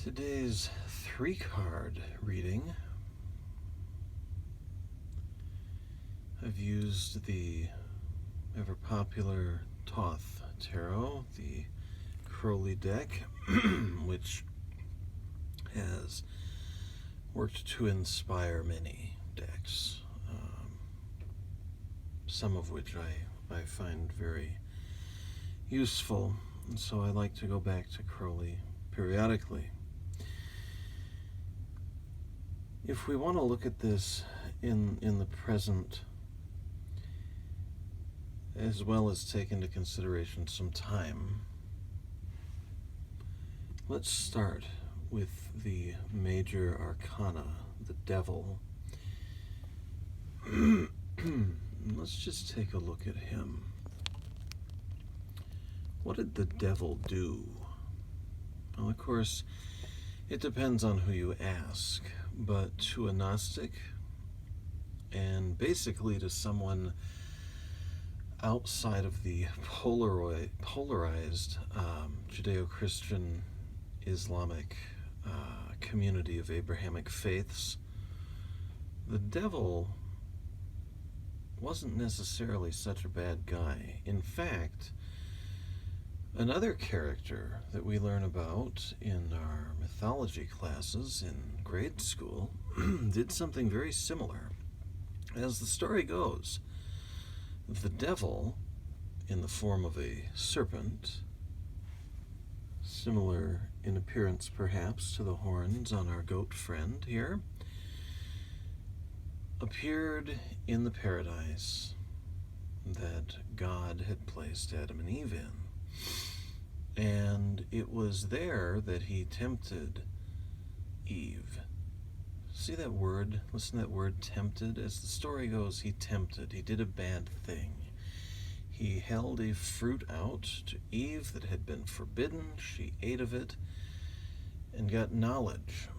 Today's three-card reading, I've used the ever-popular Thoth Tarot, the Crowley deck, which has worked to inspire many decks, some of which I find very useful, and so I like to go back to Crowley periodically. If we want to look at this in the present, as well as take into consideration some time, let's start with the major arcana, the Devil. Let's just take a look at him. What did the Devil do? Well, of course, it depends on who you ask, but to a Gnostic, and basically to someone outside of the polarized Judeo-Christian Islamic community of Abrahamic faiths, the Devil wasn't necessarily such a bad guy. In fact, another character that we learn about in our mythology classes in grade school did something very similar. As the story goes, the devil, in the form of a serpent, similar in appearance perhaps to the horns on our goat friend here, appeared in the paradise that God had placed Adam and Eve in. And it was there that he tempted Eve. See that word? Listen to that word, tempted. As the story goes, he tempted. He did a bad thing. He held a fruit out to Eve that had been forbidden. She ate of it and got knowledge.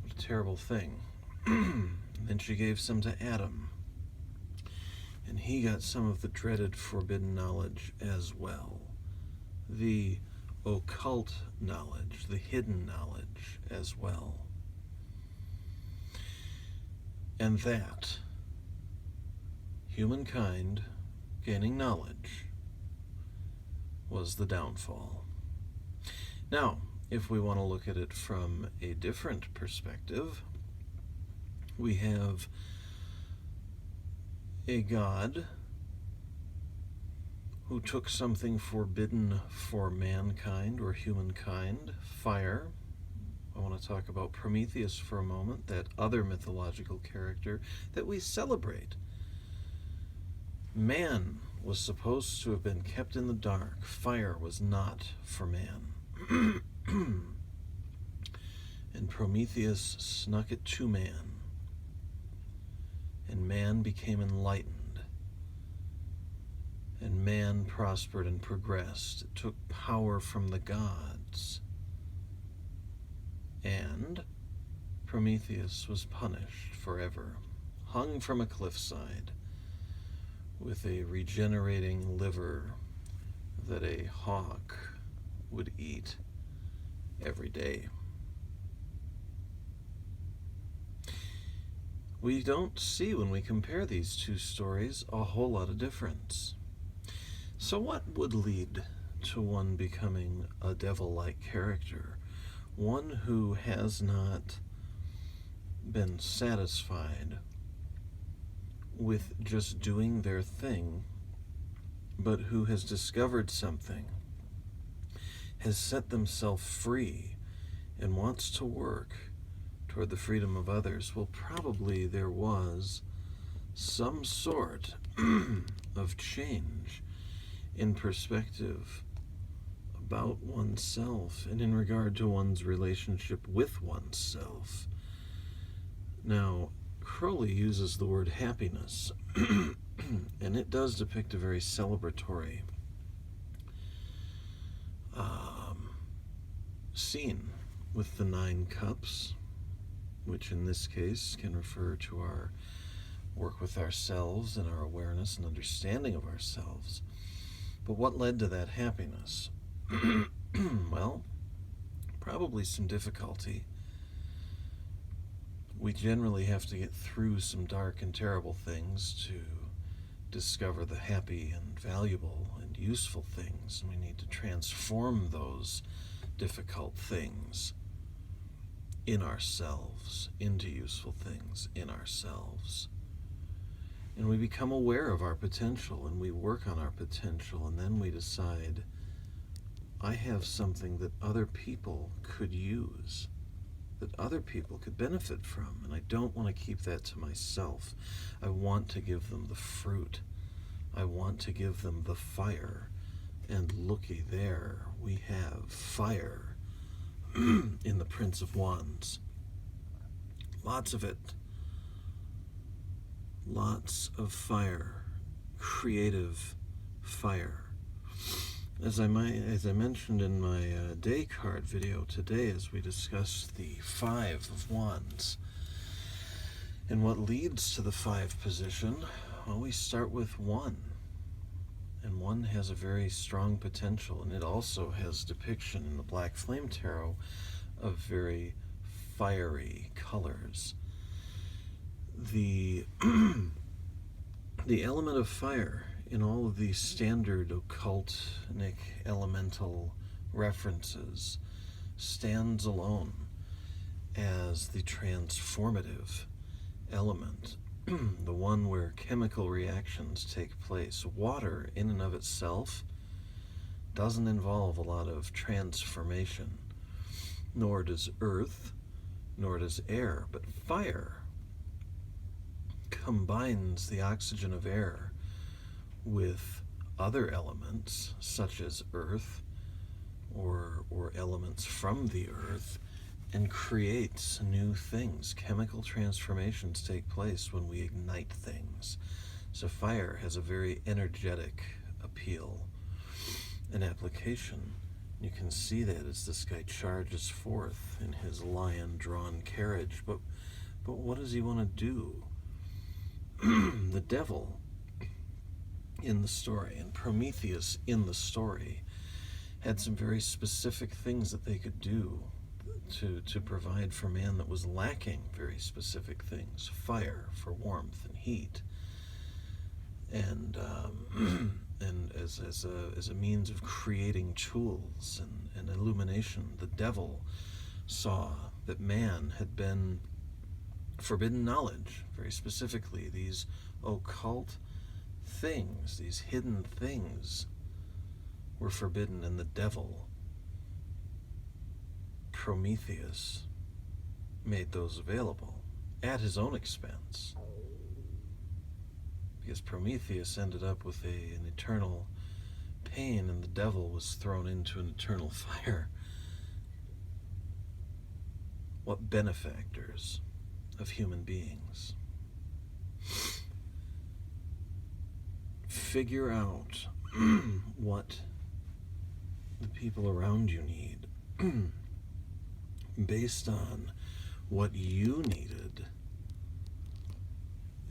What a terrible thing. Then she gave some to Adam, and he got some of the dreaded forbidden knowledge as well. The occult knowledge, the hidden knowledge as well. And that, humankind gaining knowledge, was the downfall. Now, if we want to look at it from a different perspective, we have a God who took something forbidden for mankind or humankind, fire. I want to talk about Prometheus for a moment, that other mythological character that we celebrate. Man was supposed to have been kept in the dark. Fire was not for man. And Prometheus snuck it to man. And man became enlightened. And man prospered and progressed. It took power from the gods. And Prometheus was punished forever, hung from a cliffside with a regenerating liver that a hawk would eat every day. We don't see, when we compare these two stories, a whole lot of difference. So what would lead to one becoming a devil-like character? One who has not been satisfied with just doing their thing, but who has discovered something, has set themselves free, and wants to work toward the freedom of others. Well, probably there was some sort of change in perspective about oneself and in regard to one's relationship with oneself. Now, Crowley uses the word happiness, and it does depict a very celebratory scene with the 9 cups, which in this case can refer to our work with ourselves and our awareness and understanding of ourselves. But what led to that happiness? Well, probably some difficulty. We generally have to get through some dark and terrible things to discover the happy and valuable and useful things, and we need to transform those difficult things in ourselves into useful things in ourselves. And we become aware of our potential, and we work on our potential, and then we decide, I have something that other people could use, that other people could benefit from, and I don't want to keep that to myself. I want to give them the fruit. I want to give them the fire. And looky there, we have fire in the Prince of Wands. Lots of it. Lots of fire. Creative fire. As I mentioned in my day card video today, as we discussed the Five of Wands, and what leads to the five position, well, we start with one. And one has a very strong potential, and it also has depiction in the Black Flame Tarot of very fiery colors. The element of fire in all of these standard occultic elemental references stands alone as the transformative element, the one where chemical reactions take place. Water in and of itself doesn't involve a lot of transformation, nor does earth, nor does air, but fire combines the oxygen of air with other elements such as earth or elements from the earth, and creates new things. Chemical transformations take place when we ignite things. So fire has a very energetic appeal and application. You can see that as this guy charges forth in his lion-drawn carriage. But what does he want to do? The devil in the story and Prometheus in the story had some very specific things that they could do to provide for man that was lacking very specific things. Fire for warmth and heat, and as a means of creating tools and illumination. The devil saw that man had been forbidden knowledge, very specifically these occult things, these hidden things were forbidden, and the devil, Prometheus, made those available at his own expense, because Prometheus ended up with an eternal pain, and the devil was thrown into an eternal fire. What benefactors of human beings. Figure out what the people around you need based on what you needed,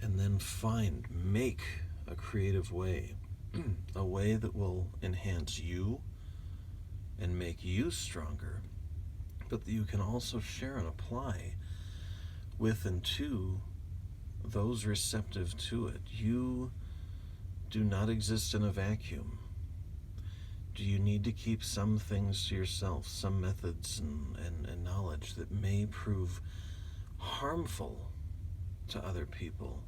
and then make a creative way, a way that will enhance you and make you stronger, but that you can also share and apply with and to those receptive to it. You do not exist in a vacuum. Do you need to keep some things to yourself, some methods and knowledge that may prove harmful to other people?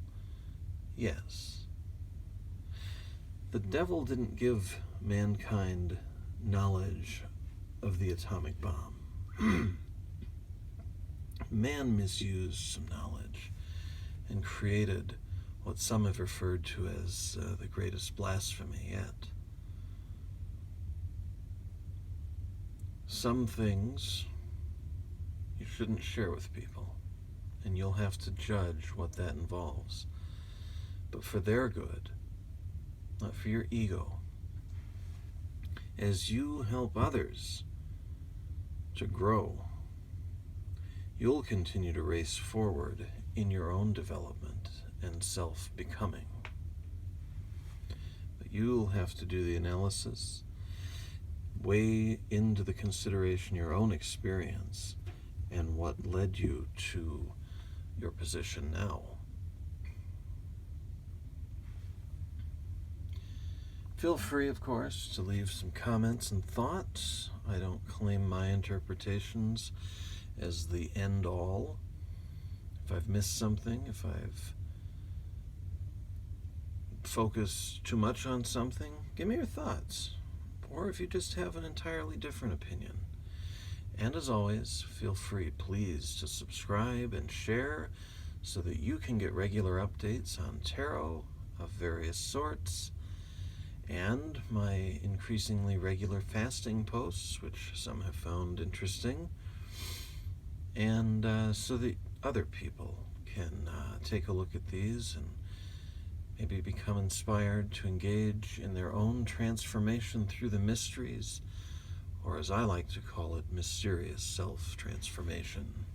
Yes. The devil didn't give mankind knowledge of the atomic bomb. Man misused some knowledge and created what some have referred to as the greatest blasphemy yet. Some things you shouldn't share with people, and you'll have to judge what that involves. But for their good, not for your ego, as you help others to grow, you'll continue to race forward in your own development and self-becoming. But you'll have to do the analysis. weigh into the consideration your own experience and what led you to your position now. Feel free, of course, to leave some comments and thoughts. I don't claim my interpretations as the end-all. If I've missed something, if I've focused too much on something, give me your thoughts. Or if you just have an entirely different opinion. And as always, feel free, please, to subscribe and share so that you can get regular updates on tarot of various sorts and my increasingly regular fasting posts, which some have found interesting, and so that other people can take a look at these and maybe become inspired to engage in their own transformation through the mysteries, or as I like to call it, mysterious self-transformation.